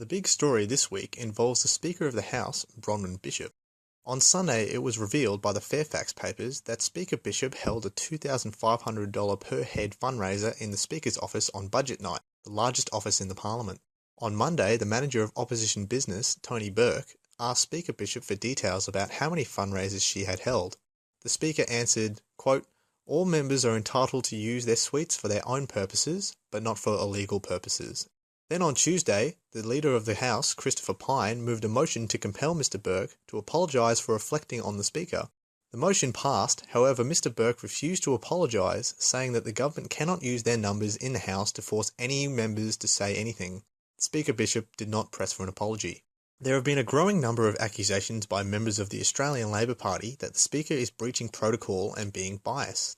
The big story this week involves the Speaker of the House, Bronwyn Bishop. On Sunday, it was revealed by the Fairfax papers that Speaker Bishop held a $2,500 per head fundraiser in the Speaker's office on budget night, the largest office in the Parliament. On Monday, the manager of opposition business, Tony Burke, asked Speaker Bishop for details about how many fundraisers she had held. The Speaker answered, quote, "All members are entitled to use their suites for their own purposes, but not for illegal purposes." Then on Tuesday, the Leader of the House, Christopher Pyne, moved a motion to compel Mr Burke to apologise for reflecting on the Speaker. The motion passed, however Mr Burke refused to apologise, saying that the government cannot use their numbers in the House to force any members to say anything. Speaker Bishop did not press for an apology. There have been a growing number of accusations by members of the Australian Labor Party that the Speaker is breaching protocol and being biased.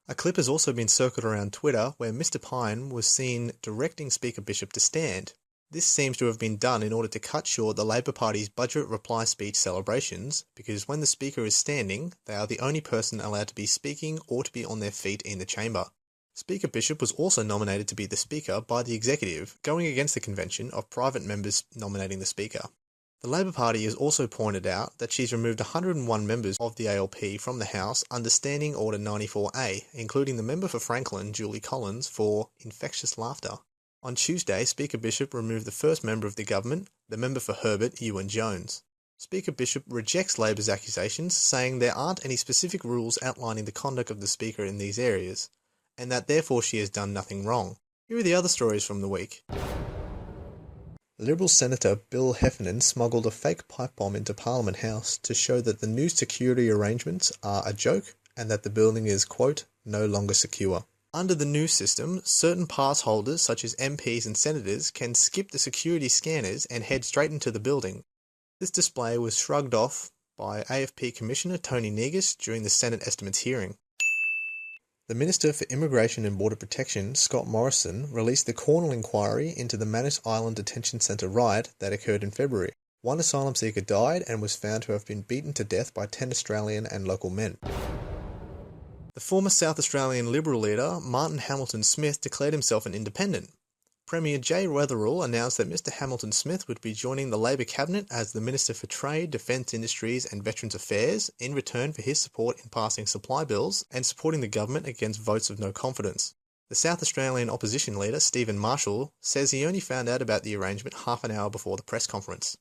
A clip has also been circled around Twitter where Mr Pyne was seen directing Speaker Bishop to stand. This seems to have been done in order to cut short the Labor Party's budget reply speech celebrations, because when the Speaker is standing, they are the only person allowed to be speaking or to be on their feet in the chamber. Speaker Bishop was also nominated to be the Speaker by the Executive, going against the convention of private members nominating the Speaker. The Labor Party has also pointed out that she's removed 101 members of the ALP from the House under Standing Order 94A, including the member for Franklin, Julie Collins, for infectious laughter. On Tuesday, Speaker Bishop removed the first member of the government, the member for Herbert, Ewan Jones. Speaker Bishop rejects Labor's accusations, saying there aren't any specific rules outlining the conduct of the Speaker in these areas, and that therefore she has done nothing wrong. Here are the other stories from the week. Liberal Senator Bill Heffernan smuggled a fake pipe bomb into Parliament House to show that the new security arrangements are a joke and that the building is, quote, no longer secure. Under the new system, certain pass holders such as MPs and senators can skip the security scanners and head straight into the building. This display was shrugged off by AFP Commissioner Tony Negus during the Senate estimates hearing. The Minister for Immigration and Border Protection, Scott Morrison, released the Cornwall inquiry into the Manus Island Detention Centre riot that occurred in February. One asylum seeker died and was found to have been beaten to death by 10 Australian and local men. The former South Australian Liberal leader, Martin Hamilton Smith, declared himself an independent. Premier Jay Weatherill announced that Mr Hamilton Smith would be joining the Labor Cabinet as the Minister for Trade, Defence Industries and Veterans Affairs in return for his support in passing supply bills and supporting the government against votes of no confidence. The South Australian opposition leader, Stephen Marshall, says he only found out about the arrangement half an hour before the press conference.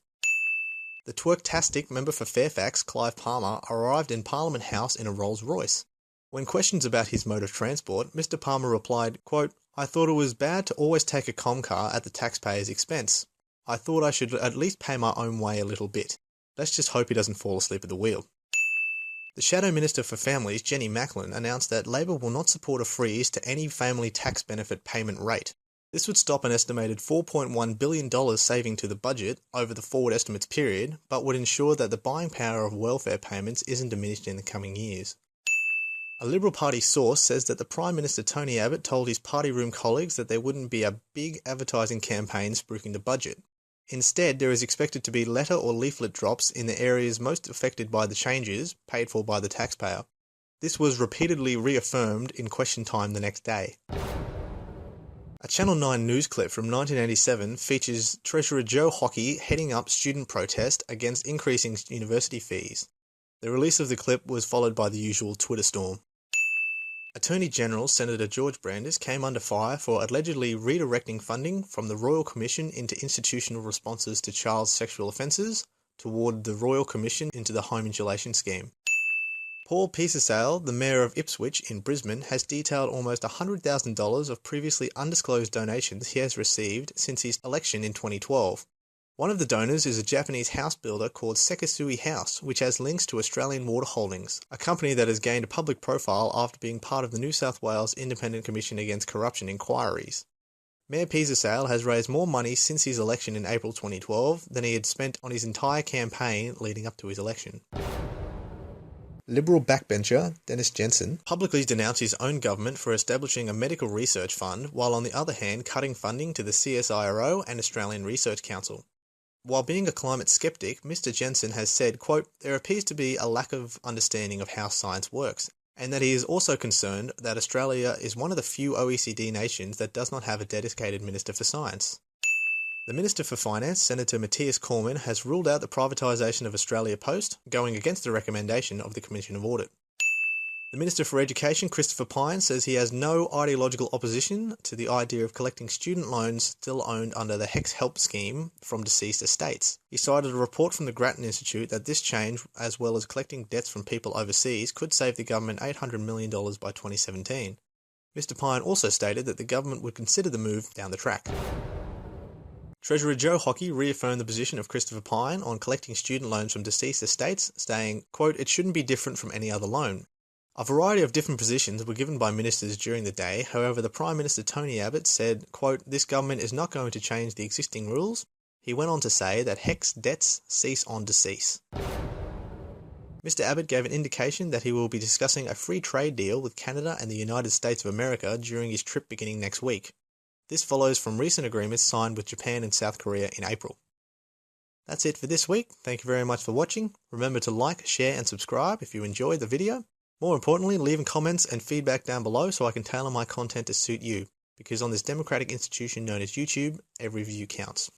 The twerktastic member for Fairfax, Clive Palmer, arrived in Parliament House in a Rolls-Royce. When questioned about his mode of transport, Mr Palmer replied, quote, "I thought it was bad to always take a car at the taxpayer's expense. I thought I should at least pay my own way a little bit. Let's just hope he doesn't fall asleep at the wheel." The Shadow Minister for Families, Jenny Macklin, announced that Labor will not support a freeze to any family tax benefit payment rate. This would stop an estimated $4.1 billion saving to the budget over the forward estimates period, but would ensure that the buying power of welfare payments isn't diminished in the coming years. A Liberal Party source says that the Prime Minister Tony Abbott told his party room colleagues that there wouldn't be a big advertising campaign spruiking the budget. Instead, there is expected to be letter or leaflet drops in the areas most affected by the changes, paid for by the taxpayer. This was repeatedly reaffirmed in question time the next day. A Channel 9 news clip from 1987 features Treasurer Joe Hockey heading up student protest against increasing university fees. The release of the clip was followed by the usual Twitter storm. Attorney General Senator George Brandis came under fire for allegedly redirecting funding from the Royal Commission into institutional responses to child sexual offences toward the Royal Commission into the Home Insulation Scheme. Paul Pearsall, the Mayor of Ipswich in Brisbane, has detailed almost $100,000 of previously undisclosed donations he has received since his election in 2012. One of the donors is a Japanese house builder called Sekisui House, which has links to Australian Water Holdings, a company that has gained a public profile after being part of the New South Wales Independent Commission Against Corruption inquiries. Mayor Pearsall has raised more money since his election in April 2012 than he had spent on his entire campaign leading up to his election. Liberal backbencher Dennis Jensen publicly denounced his own government for establishing a medical research fund, while on the other hand cutting funding to the CSIRO and Australian Research Council. While being a climate skeptic, Mr Jensen has said, quote, "There appears to be a lack of understanding of how science works, and that he is also concerned that Australia is one of the few OECD nations that does not have a dedicated Minister for Science." The Minister for Finance, Senator Matthias Cormann, has ruled out the privatisation of Australia Post, going against the recommendation of the Commission of Audit. The Minister for Education, Christopher Pyne, says he has no ideological opposition to the idea of collecting student loans still owned under the HECS Help scheme from deceased estates. He cited a report from the Grattan Institute that this change, as well as collecting debts from people overseas, could save the government $800 million by 2017. Mr Pyne also stated that the government would consider the move down the track. Treasurer Joe Hockey reaffirmed the position of Christopher Pyne on collecting student loans from deceased estates, saying, quote, "It shouldn't be different from any other loan." A variety of different positions were given by ministers during the day. However, the Prime Minister Tony Abbott said, quote, "This government is not going to change the existing rules." He went on to say that HECS debts cease on decease. Mr Abbott gave an indication that he will be discussing a free trade deal with Canada and the United States of America during his trip beginning next week. This follows from recent agreements signed with Japan and South Korea in April. That's it for this week. Thank you very much for watching. Remember to like, share and subscribe if you enjoyed the video. More importantly, leave comments and feedback down below so I can tailor my content to suit you, because on this democratic institution known as YouTube, every view counts.